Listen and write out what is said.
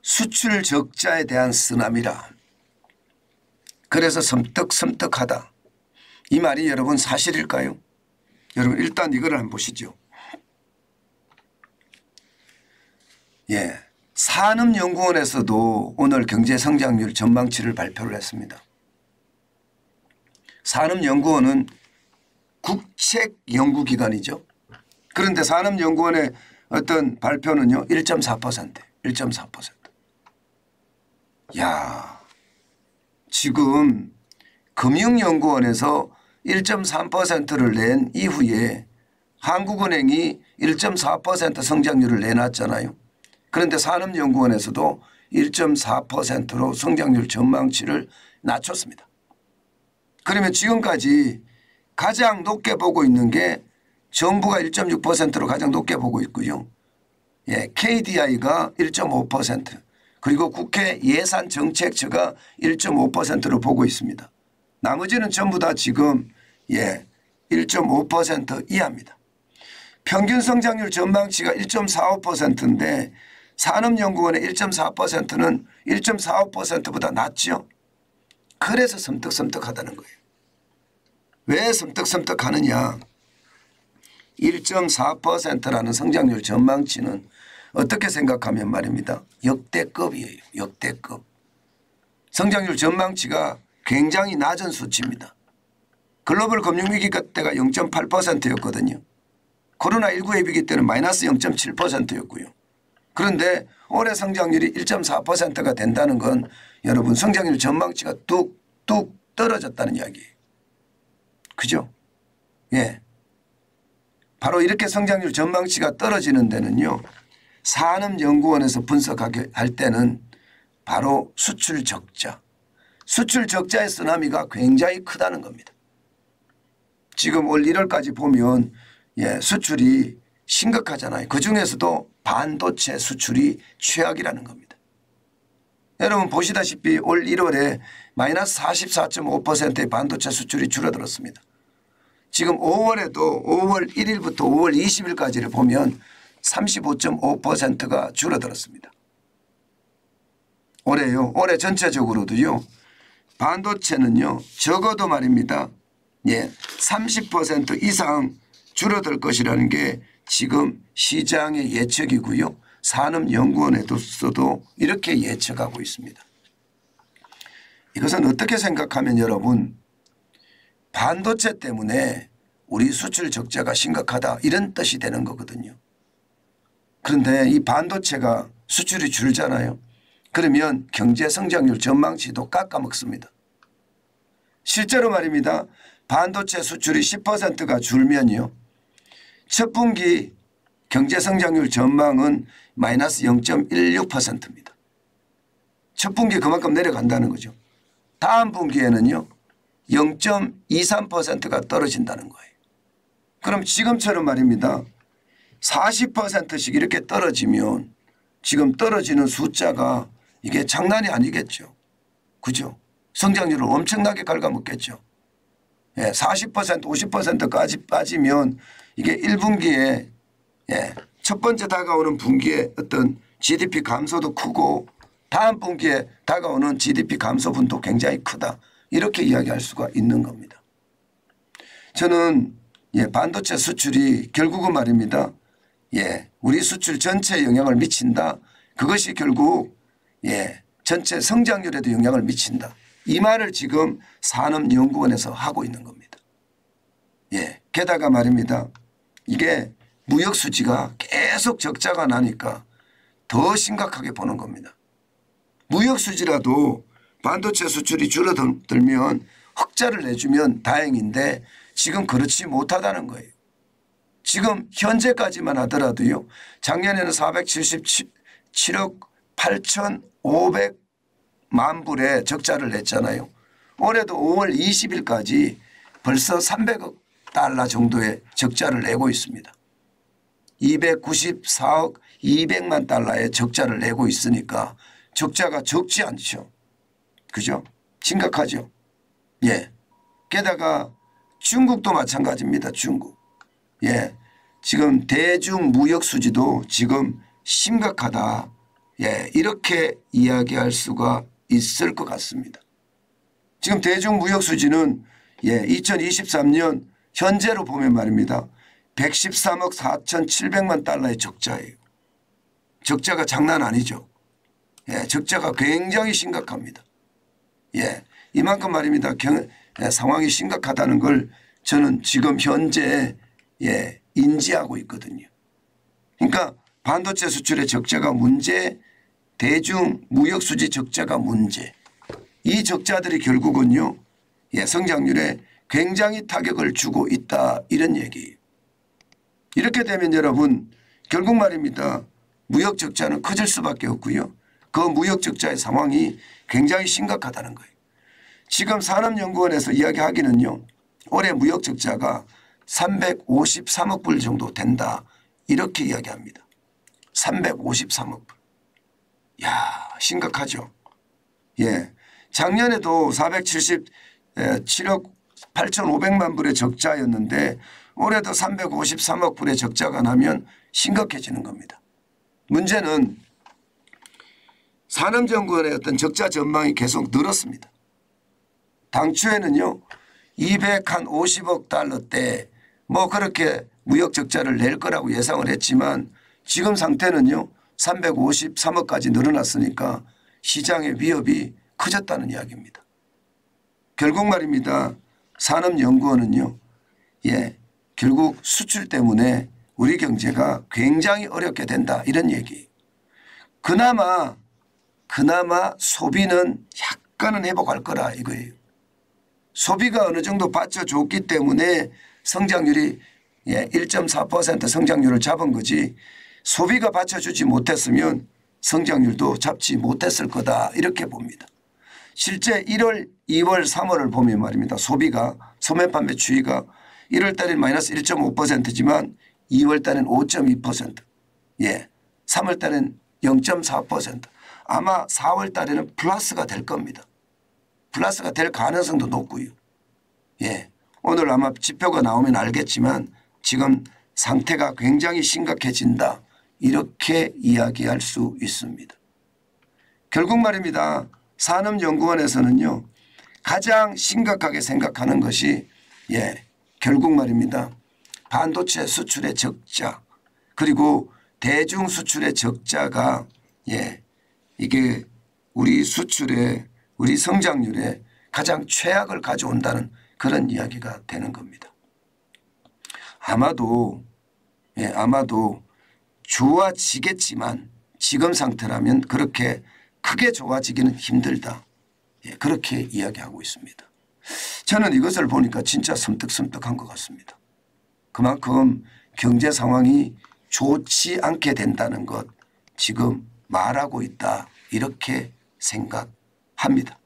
수출 적자에 대한 쓰나미라. 그래서 섬뜩섬뜩하다. 이 말이 여러분 사실일까요? 여러분 일단 이걸 한번 보시죠. 예, 산업연구원에서도 오늘 경제성장률 전망치를 발표를 했습니다. 산업연구원은 국책연구기관이죠. 그런데 산업연구원의 어떤 발표는요 1.4%. 1.4%. 야, 지금 금융연구원에서 1.3%를 낸 이후에 한국은행이 1.4% 성장률을 내놨잖아요. 그런데 산업연구원에서도 1.4%로 성장률 전망치를 낮췄습니다. 그러면 지금까지 가장 높게 보고 있는 게 정부가 1.6%로 가장 높게 보고 있고요. 예, KDI가 1.5% 그리고 국회 예산정책처가 1.5%로 보고 있습니다. 나머지는 전부 다 지금 1.5% 이하입니다. 평균 성장률 전망치가 1.45%인데 산업연구원의 1.4%는 1.45%보다 낮죠. 그래서 섬뜩섬뜩하다는 거예요. 왜 섬뜩섬뜩하느냐. 1.4%라는 성장률 전망치는 어떻게 생각하면 말입니다. 역대급이에요. 역대급. 성장률 전망치가 굉장히 낮은 수치입니다. 글로벌 금융위기 때가 0.8%였거든요. 코로나19의 위기 때는 마이너스 0.7%였고요. 그런데 올해 성장률이 1.4%가 된다는 건 여러분 성장률 전망치가 뚝뚝 떨어졌다는 이야기예요. 그죠? 예. 바로 이렇게 성장률 전망치가 떨어지는 데는요. 산업연구원에서 분석할 때는 바로 수출 적자. 수출 적자의 쓰나미가 굉장히 크다는 겁니다. 지금 올 1월까지 보면 수출이 심각하잖아요. 그중에서도 반도체 수출이 최악이라는 겁니다. 여러분 보시다시피 올 1월에 마이너스 44.5%의 반도체 수출이 줄어들었습니다. 지금 5월에도 5월 1일부터 5월 20일까지를 보면 35.5%가 줄어들었습니다. 올해요. 올해 전체적으로도요. 반도체는요. 적어도 말입니다. 30% 이상 줄어들 것이라는 게 지금 시장의 예측이고요. 산업연구원에서도 이렇게 예측하고 있습니다. 이것은 어떻게 생각하면 여러분 반도체 때문에 우리 수출 적자가 심각하다 이런 뜻이 되는 거거든요. 그런데 이 반도체가 수출이 줄잖아요. 그러면 경제 성장률 전망치도 깎아먹습니다. 실제로 말입니다. 반도체 수출이 10%가 줄면요. 첫 분기 경제 성장률 전망은 마이너스 0.16%입니다. 첫 분기 그만큼 내려간다는 거죠. 다음 분기에는요. 0.23%가 떨어진다는 거예요. 그럼 지금처럼 말입니다. 40%씩 이렇게 떨어지면 지금 떨어지는 숫자가 이게 장난이 아니겠죠. 그죠? 성장률을 엄청나게 갉아먹겠죠. 40% 50%까지 빠지면 이게 1분기에 첫 번째 다가오는 분기에 어떤 GDP 감소도 크고 다음 분기에 다가오는 GDP 감소분도 굉장히 크다. 이렇게 이야기할 수가 있는 겁니다. 저는 반도체 수출이 결국은 말입니다. 우리 수출 전체에 영향을 미친다. 그것이 결국 전체 성장률에도 영향을 미친다. 이 말을 지금 산업연구원에서 하고 있는 겁니다. 게다가 말입니다. 이게 무역 수지가 계속 적자가 나니까 더 심각하게 보는 겁니다. 무역 수지라도 반도체 수출이 줄어들면 흑자를 내주면 다행인데 지금 그렇지 못하다는 거예요. 지금 현재까지만 하더라도요. 작년에는 477억 8,500만 불의 적자를 냈잖아요. 올해도 5월 20일까지 벌써 300억 달러 정도의 적자를 내고 있습니다. 294억 200만 달러의 적자를 내고 있으니까 적자가 적지 않죠. 그죠? 심각하죠. 게다가 중국도 마찬가지입니다. 중국. 지금 대중 무역 수지도 지금 심각하다. 예, 이렇게 이야기할 수가 있을 것 같습니다. 지금 대중무역수지는 예, 2023년 현재로 보면 말입니다. 113억 4,700만 달러의 적자예요. 적자가 장난 아니죠. 예, 적자가 굉장히 심각합니다. 예, 이만큼 말입니다. 상황이 심각하다는 걸 저는 지금 현재 예, 인지하고 있거든요. 그러니까 반도체 수출의 적자가 문제, 대중무역수지 적자가 문제. 이 적자들이 결국은요, 예, 성장률에 굉장히 타격을 주고 있다 이런 얘기예요. 이렇게 되면 여러분 결국 말입니다. 무역 적자는 커질 수밖에 없고요. 그 무역 적자의 상황이 굉장히 심각하다는 거예요. 지금 산업연구원에서 이야기하기는요. 올해 무역 적자가 353억 불 정도 된다 이렇게 이야기합니다. 353억 불. 야, 심각하죠. 예, 작년에도 477억 8,500만 불의 적자였는데 올해도 353억 불의 적자가 나면 심각해지는 겁니다. 문제는 산업연구원의 어떤 적자 전망이 계속 늘었습니다. 당초에는요 250억 달러대 뭐 그렇게 무역 적자를 낼 거라고 예상을 했지만 지금 상태는요 353억까지 늘어났으니까 시장의 위협이 커졌다는 이야기입니다. 결국 말입니다. 산업연구원은요. 예, 결국 수출 때문에 우리 경제가 굉장히 어렵게 된다 이런 얘기예요. 그나마 소비는 약간은 회복할 거라 이거예요. 소비가 어느 정도 받쳐줬기 때문에 성장률이 1.4% 성장률을 잡은 거지 소비가 받쳐주지 못했으면 성장률도 잡지 못했을 거다 이렇게 봅니다. 실제 1월, 2월, 3월을 보면 말입니다. 소비가 소매판매 추이가 1월 달엔 마이너스 1.5%지만 2월 달엔 5.2%, 예, 3월 달엔 0.4%, 아마 4월 달에는 플러스가 될 겁니다. 플러스가 될 가능성도 높고요. 예, 오늘 아마 지표가 나오면 알겠지만 지금 상태가 굉장히 심각해진다 이렇게 이야기할 수 있습니다. 결국 말입니다. 산업연구원에서는요 가장 심각하게 생각하는 것이 예, 결국 말입니다. 반도체 수출의 적자 그리고 대중 수출의 적자가 예, 이게 우리 수출에 우리 성장률에 가장 최악을 가져온다는 그런 이야기가 되는 겁니다. 아마도 예, 아마도 좋아지겠지만 지금 상태라면 그렇게 크게 좋아지기는 힘들다. 예, 그렇게 이야기하고 있습니다. 저는 이것을 보니까 진짜 섬뜩섬뜩한 것 같습니다. 그만큼 경제 상황이 좋지 않게 된다는 것 지금 말하고 있다 이렇게 생각합니다.